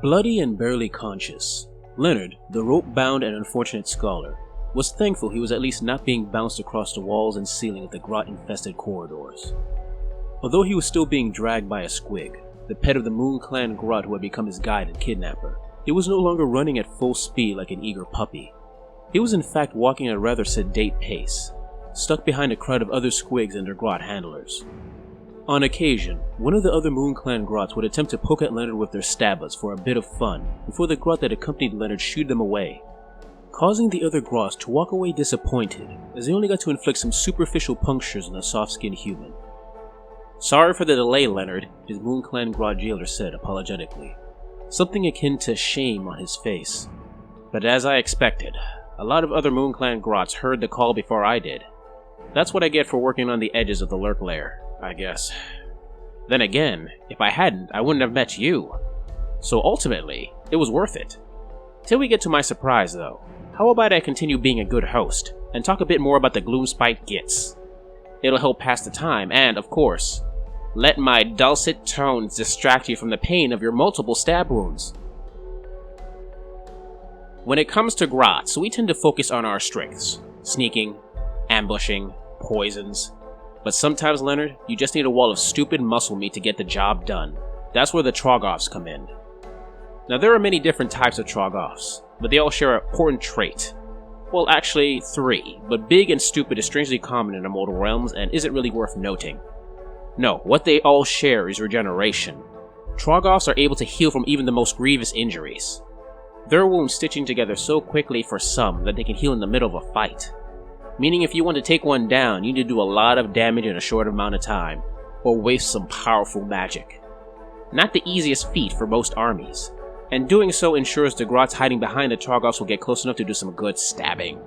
Bloody and barely conscious, Leonard, the rope-bound and unfortunate scholar, was thankful he was at least not being bounced across the walls and ceiling of the grot-infested corridors. Although he was still being dragged by a squig, the pet of the Moon Clan grot who had become his guide and kidnapper, he was no longer running at full speed like an eager puppy. He was in fact walking at a rather sedate pace, stuck behind a crowd of other squigs and their grot handlers. On occasion, one of the other Moon Clan grots would attempt to poke at Leonard with their stabbas for a bit of fun before the grot that accompanied Leonard shooed them away, causing the other grots to walk away disappointed as they only got to inflict some superficial punctures on the soft-skinned human. "Sorry for the delay, Leonard," his Moon Clan grot jailer said apologetically, something akin to shame on his face. "But as I expected, a lot of other Moon Clan grots heard the call before I did. That's what I get for working on the edges of the lurk lair, I guess. Then again, if I hadn't, I wouldn't have met you. So ultimately, it was worth it. Till we get to my surprise though, how about I continue being a good host, and talk a bit more about the Gloomspite Gitz? It'll help pass the time, and, of course, let my dulcet tones distract you from the pain of your multiple stab wounds. When it comes to grots, we tend to focus on our strengths. Sneaking, ambushing, poisons. But sometimes, Leonard, you just need a wall of stupid muscle meat to get the job done. That's where the Trog-offs come in. Now, there are many different types of Trog-offs, but they all share an important trait. Well, actually, 3, but big and stupid is strangely common in immortal realms and isn't really worth noting. No, what they all share is regeneration. Trog-offs are able to heal from even the most grievous injuries. Their wounds stitching together so quickly for some that they can heal in the middle of a fight. Meaning if you want to take one down, you need to do a lot of damage in a short amount of time, or waste some powerful magic. Not the easiest feat for most armies, and doing so ensures the grots hiding behind the Trog-offs will get close enough to do some good stabbing.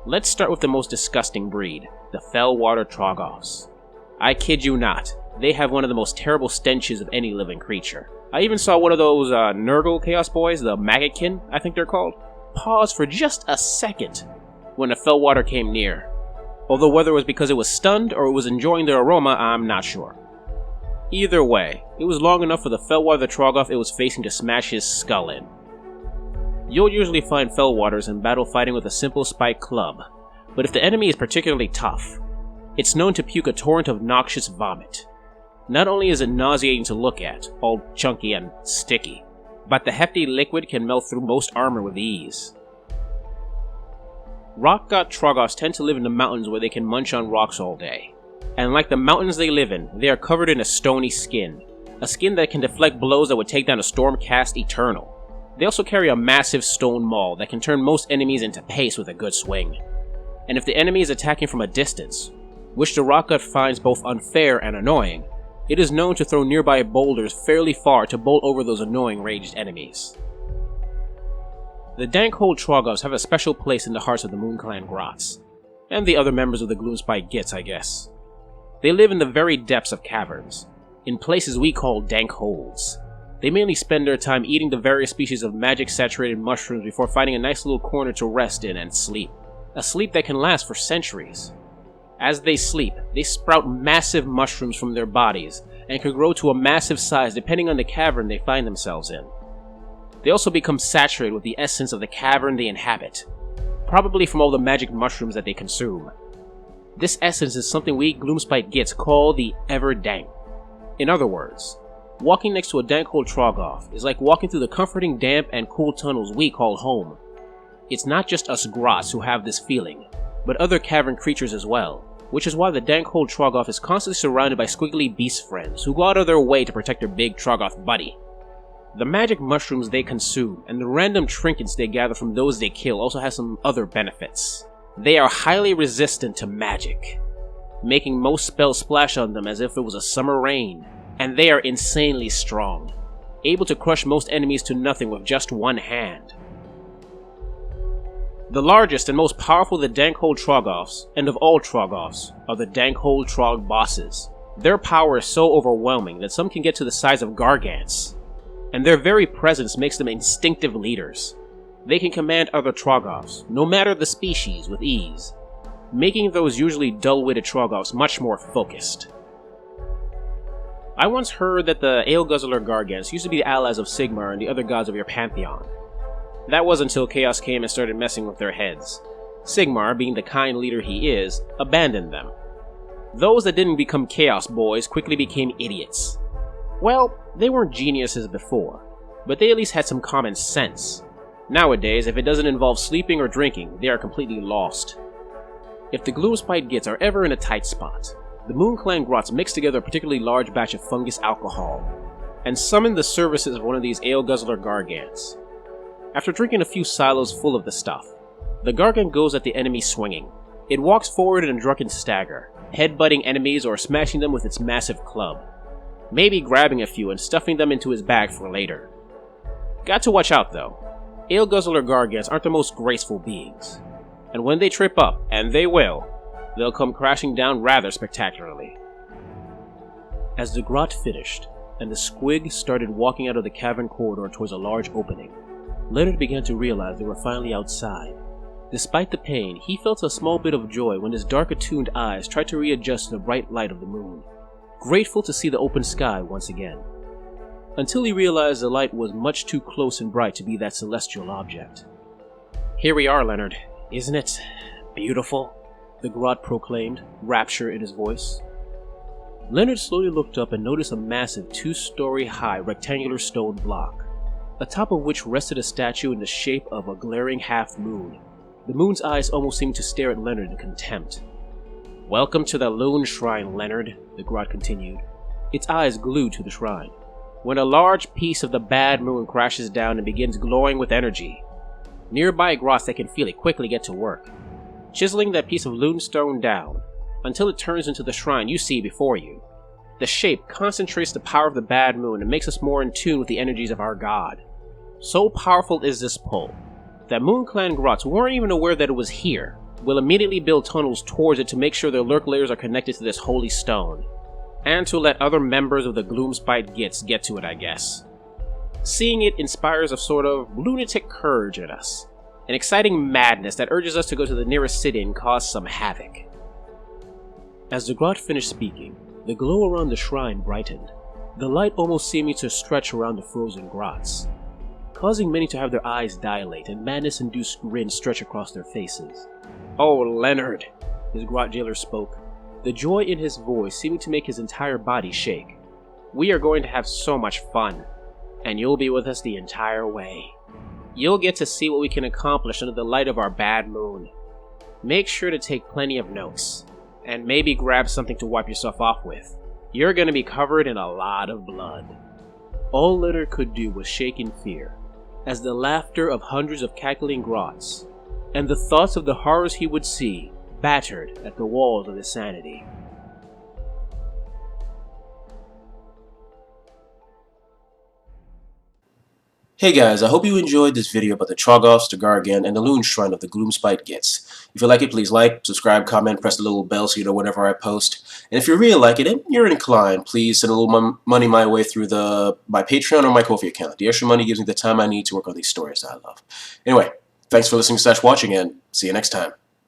Let's start with the most disgusting breed, the Fellwater Trog-offs. I kid you not, they have one of the most terrible stenches of any living creature. I even saw one of those Nurgle Chaos Boys, the Maggotkin, I think they're called, pause for just a second when the Fellwater came near. Although whether it was because it was stunned or it was enjoying their aroma, I'm not sure. Either way, it was long enough for the Fellwater the Trog-off it was facing to smash his skull in. You'll usually find Fellwaters in battle fighting with a simple spike club, but if the enemy is particularly tough, it's known to puke a torrent of noxious vomit. Not only is it nauseating to look at, all chunky and sticky, but the hefty liquid can melt through most armor with ease. Rock-god Trog-offs tend to live in the mountains where they can munch on rocks all day. And like the mountains they live in, they are covered in a stony skin. A skin that can deflect blows that would take down a Stormcast Eternal. They also carry a massive stone maul that can turn most enemies into paste with a good swing. And if the enemy is attacking from a distance, which the rock-god finds both unfair and annoying, it is known to throw nearby boulders fairly far to bolt over those annoying ranged enemies. The Dankhold Trog-offs have a special place in the hearts of the Moon Clan grots, and the other members of the Gloomspite Gitz, I guess. They live in the very depths of caverns, in places we call dank holes. They mainly spend their time eating the various species of magic-saturated mushrooms before finding a nice little corner to rest in and sleep. A sleep that can last for centuries. As they sleep, they sprout massive mushrooms from their bodies, and can grow to a massive size depending on the cavern they find themselves in. They also become saturated with the essence of the cavern they inhabit, probably from all the magic mushrooms that they consume. This essence is something we Gloomspite Gitz call the Ever-Dank. In other words, walking next to a Dankhold Trog-off is like walking through the comforting damp and cool tunnels we call home. It's not just us grots who have this feeling, but other cavern creatures as well, which is why the Dankhold Trog-off is constantly surrounded by squiggly beast friends who go out of their way to protect their big Trog-off buddy. The magic mushrooms they consume and the random trinkets they gather from those they kill also have some other benefits. They are highly resistant to magic, making most spells splash on them as if it was a summer rain, and they are insanely strong, able to crush most enemies to nothing with just one hand. The largest and most powerful of the Dankhold Trog-offs, and of all Trog-offs, are the Dankhold Trog bosses. Their power is so overwhelming that some can get to the size of Gargants, and their very presence makes them instinctive leaders. They can command other Trog-offs, no matter the species, with ease, making those usually dull-witted Trog-offs much more focused. I once heard that the Ale Guzzler Gargants used to be the allies of Sigmar and the other gods of your pantheon. That was until Chaos came and started messing with their heads. Sigmar, being the kind leader he is, abandoned them. Those that didn't become Chaos boys quickly became idiots. Well, they weren't geniuses before, but they at least had some common sense. Nowadays, if it doesn't involve sleeping or drinking, they are completely lost. If the Gloomspite Gitz are ever in a tight spot, the Moon Clan Grotts mix together a particularly large batch of fungus alcohol, and summon the services of one of these Ale Guzzler Gargants. After drinking a few silos full of the stuff, the Gargant goes at the enemy swinging. It walks forward in a drunken stagger, headbutting enemies or smashing them with its massive club. Maybe grabbing a few and stuffing them into his bag for later. Got to watch out though. Ale Guzzler Gargants aren't the most graceful beings, and when they trip up, and they will, they'll come crashing down rather spectacularly. As the grot finished, and the squig started walking out of the cavern corridor towards a large opening, Leonard began to realize they were finally outside. Despite the pain, he felt a small bit of joy when his dark-attuned eyes tried to readjust to the bright light of the moon, grateful to see the open sky once again. Until he realized the light was much too close and bright to be that celestial object. "Here we are, Leonard. Isn't it beautiful?" the grot proclaimed, rapture in his voice. Leonard slowly looked up and noticed a massive 2-story high rectangular stone block, atop of which rested a statue in the shape of a glaring half-moon. The moon's eyes almost seemed to stare at Leonard in contempt. "Welcome to the Loonshrine, Leonard," the grot continued, its eyes glued to the shrine. "When a large piece of the bad moon crashes down and begins glowing with energy, nearby grots that can feel it quickly get to work, chiseling that piece of loonstone down until it turns into the shrine you see before you. The shape concentrates the power of the bad moon and makes us more in tune with the energies of our god. So powerful is this pull that Moon Clan Grotts, who weren't even aware that it was here, will immediately build tunnels towards it to make sure their lurk layers are connected to this holy stone, and to let other members of the Gloomspite Gitz get to it, I guess. Seeing it inspires a sort of lunatic courage in us, an exciting madness that urges us to go to the nearest city and cause some havoc." As the grot finished speaking, the glow around the shrine brightened, the light almost seeming to stretch around the frozen grotts, causing many to have their eyes dilate and madness-induced grins stretch across their faces. "Oh, Leonard," his grot jailer spoke, the joy in his voice seeming to make his entire body shake. "We are going to have so much fun, and you'll be with us the entire way. You'll get to see what we can accomplish under the light of our bad moon. Make sure to take plenty of notes, and maybe grab something to wipe yourself off with. You're going to be covered in a lot of blood." All Leonard could do was shake in fear, as the laughter of hundreds of cackling grotts, and the thoughts of the horrors he would see, battered at the walls of his sanity. Hey guys, I hope you enjoyed this video about the Trog-offs, the Gargant, and the Loonshrine of the Gloomspite Gitz. If you like it, please like, subscribe, comment, press the little bell so you know whenever I post. And if you really like it and you're inclined, please send a little money my way through my Patreon or my Ko-fi account. The extra money gives me the time I need to work on these stories that I love. Anyway, thanks for listening/watching, and see you next time.